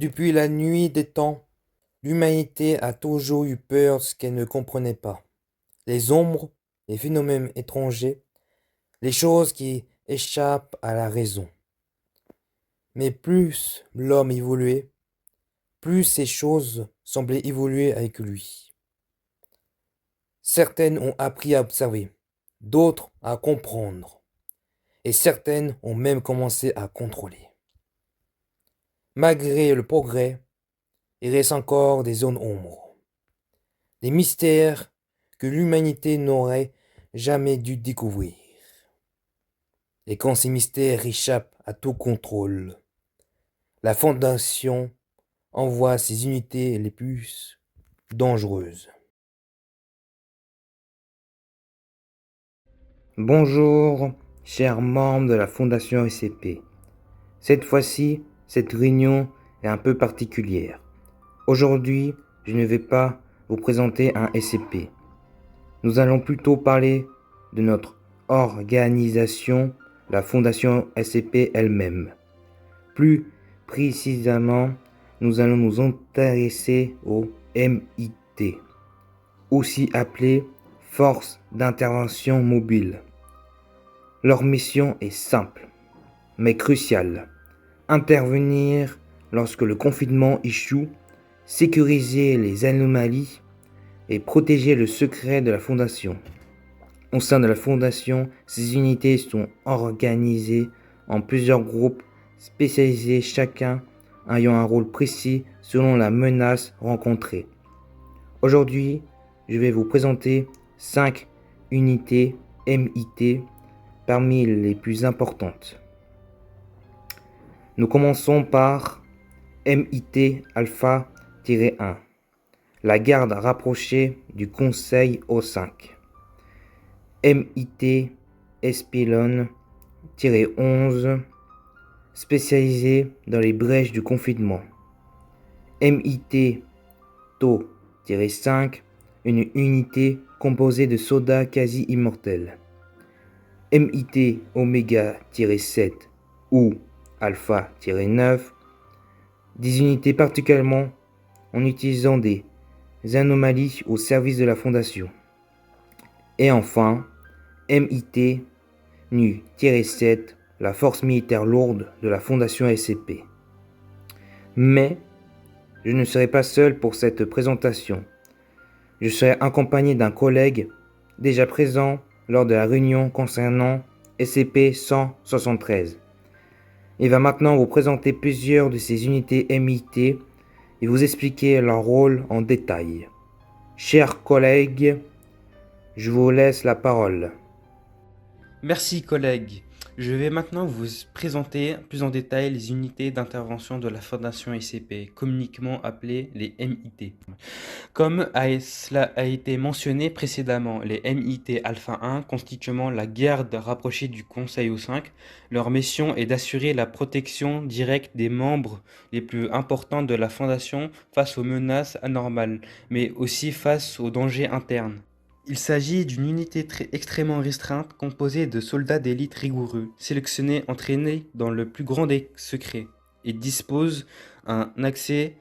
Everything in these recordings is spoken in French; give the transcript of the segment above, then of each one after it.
Depuis la nuit des temps, l'humanité a toujours eu peur de ce qu'elle ne comprenait pas. Les ombres, les phénomènes étrangers, les choses qui échappent à la raison. Mais plus l'homme évoluait, plus ces choses semblaient évoluer avec lui. Certaines ont appris à observer, d'autres à comprendre, et certaines ont même commencé à contrôler. Malgré le progrès, il reste encore des zones ombres, des mystères que l'humanité n'aurait jamais dû découvrir. Et quand ces mystères échappent à tout contrôle, la Fondation envoie ses unités les plus dangereuses. Bonjour, chers membres de la Fondation SCP. Cette fois-ci, cette réunion est un peu particulière. Aujourd'hui, je ne vais pas vous présenter un SCP. Nous allons plutôt parler de notre organisation, la Fondation SCP elle-même. Plus précisément, nous allons nous intéresser au MIT, aussi appelé Force d'intervention mobile. Leur mission est simple, mais cruciale. Intervenir lorsque le confinement échoue, sécuriser les anomalies et protéger le secret de la Fondation. Au sein de la Fondation, ces unités sont organisées en plusieurs groupes spécialisés, chacun ayant un rôle précis selon la menace rencontrée. Aujourd'hui, je vais vous présenter 5 unités MIT parmi les plus importantes. Nous commençons par MIT Alpha-1, la garde rapprochée du Conseil O5. MIT Espilon-11, spécialisé dans les brèches du confinement. MIT Tau-5, une unité composée de soldats quasi immortels. MIT Oméga-7 ou Alpha-9, des unités particulièrement en utilisant des anomalies au service de la Fondation. Et enfin, MIT Nu-7, la force militaire lourde de la Fondation SCP. Mais je ne serai pas seul pour cette présentation. Je serai accompagné d'un collègue déjà présent lors de la réunion concernant SCP-173. Il va maintenant vous présenter plusieurs de ces unités MIT et vous expliquer leur rôle en détail. Chers collègues, je vous laisse la parole. Merci collègues. Je vais maintenant vous présenter plus en détail les unités d'intervention de la Fondation SCP, communiquement appelées les MIT. Comme cela a été mentionné précédemment, les MIT Alpha 1 constituant la garde rapprochée du Conseil O5, leur mission est d'assurer la protection directe des membres les plus importants de la Fondation face aux menaces anormales, mais aussi face aux dangers internes. Il s'agit d'une unité extrêmement restreinte composée de soldats d'élite rigoureux, sélectionnés, entraînés dans le plus grand des secrets, et dispose un accès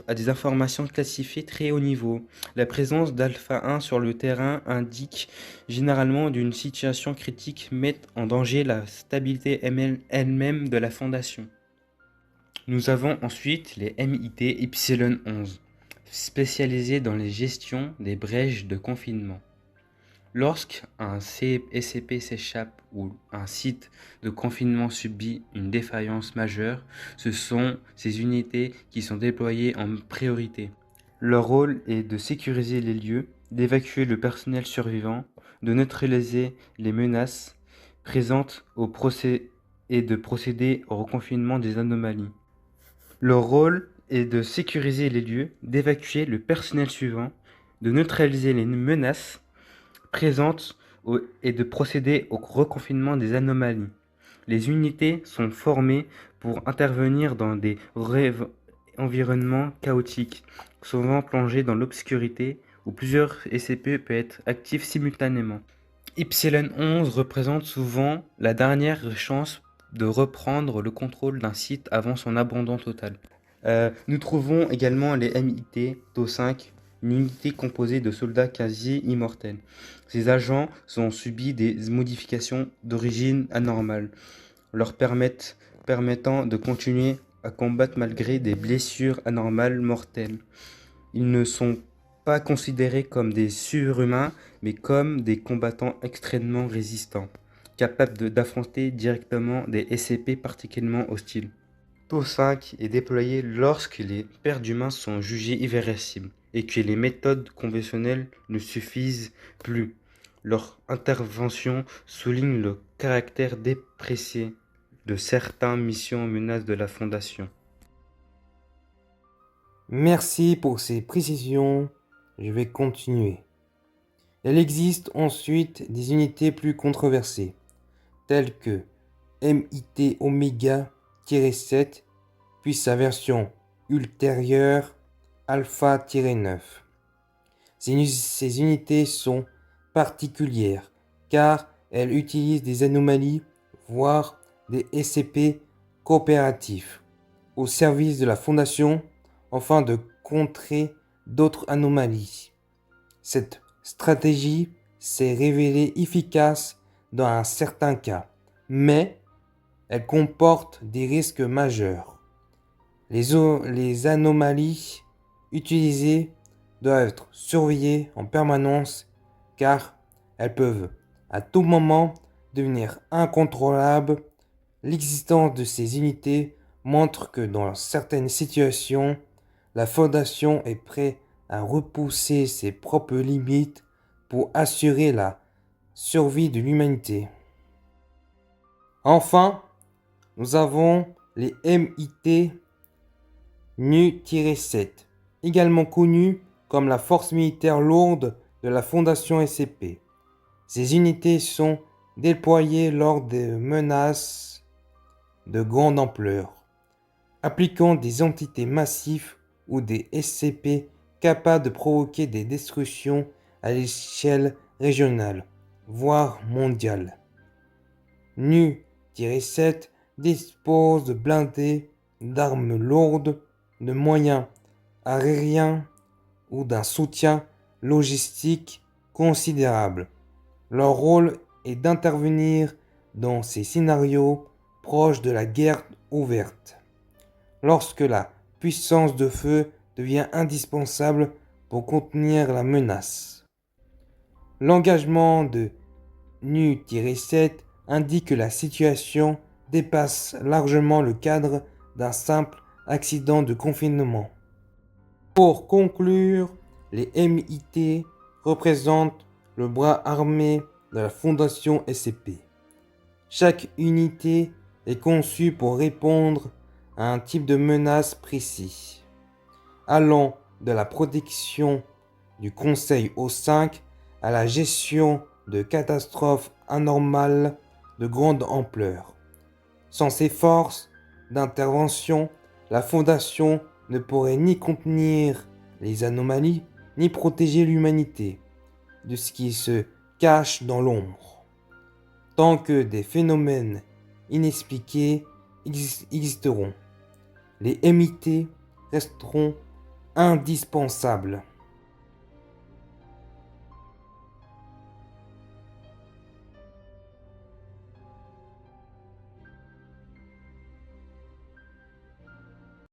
à des informations classifiées très haut niveau. La présence d'Alpha 1 sur le terrain indique généralement d'une situation critique met en danger la stabilité elle-même de la Fondation. Nous avons ensuite les MIT Epsilon 11, spécialisés dans les gestions des brèches de confinement. Lorsqu'un SCP s'échappe ou un site de confinement subit une défaillance majeure, ce sont ces unités qui sont déployées en priorité. Leur rôle est de sécuriser les lieux, d'évacuer le personnel survivant, de neutraliser les menaces présentes et de procéder au reconfinement des anomalies. Leur rôle est de sécuriser les lieux, d'évacuer le personnel suivant, de neutraliser les menaces présentes et de procéder au reconfinement des anomalies. Les unités sont formées pour intervenir dans des environnements chaotiques, souvent plongés dans l'obscurité, où plusieurs SCP peuvent être actifs simultanément. Epsilon 11 représente souvent la dernière chance de reprendre le contrôle d'un site avant son abandon total. Nous trouvons également les MIT TO5, une unité composée de soldats quasi immortels. Ces agents ont subi des modifications d'origine anormale, leur permettant de continuer à combattre malgré des blessures anormales mortelles. Ils ne sont pas considérés comme des surhumains, mais comme des combattants extrêmement résistants, capables d'affronter directement des SCP particulièrement hostiles. TO5 est déployé lorsque les pertes d'humains sont jugées irréversibles et que les méthodes conventionnelles ne suffisent plus. Leur intervention souligne le caractère déprécié de certaines missions menaces de la Fondation. Merci pour ces précisions. Je vais continuer. Il existe ensuite des unités plus controversées, telles que MIT Oméga-7, puis sa version ultérieure Alpha-9. Ces unités sont particulières car elles utilisent des anomalies, voire des SCP coopératifs, au service de la Fondation afin de contrer d'autres anomalies. Cette stratégie s'est révélée efficace dans un certain cas, mais elle comporte des risques majeurs. Les anomalies utilisées doivent être surveillées en permanence car elles peuvent à tout moment devenir incontrôlables. L'existence de ces unités montre que dans certaines situations, la Fondation est prête à repousser ses propres limites pour assurer la survie de l'humanité. Enfin, nous avons les MIT Nu-7, également connus comme la force militaire lourde de la Fondation SCP. Ces unités sont déployées lors de menaces de grande ampleur, appliquant des entités massives ou des SCP capables de provoquer des destructions à l'échelle régionale, voire mondiale. Nu-7 dispose de blindés, d'armes lourdes, de moyens aériens ou d'un soutien logistique considérable. Leur rôle est d'intervenir dans ces scénarios proches de la guerre ouverte, lorsque la puissance de feu devient indispensable pour contenir la menace. L'engagement de Nu-7 indique que la situation dépasse largement le cadre d'un simple accident de confinement. Pour conclure, les MIT représentent le bras armé de la Fondation SCP. Chaque unité est conçue pour répondre à un type de menace précis, allant de la protection du Conseil O5 à la gestion de catastrophes anormales de grande ampleur. Sans ces forces d'intervention, la Fondation ne pourrait ni contenir les anomalies, ni protéger l'humanité de ce qui se cache dans l'ombre. Tant que des phénomènes inexpliqués existeront, les MIT resteront indispensables.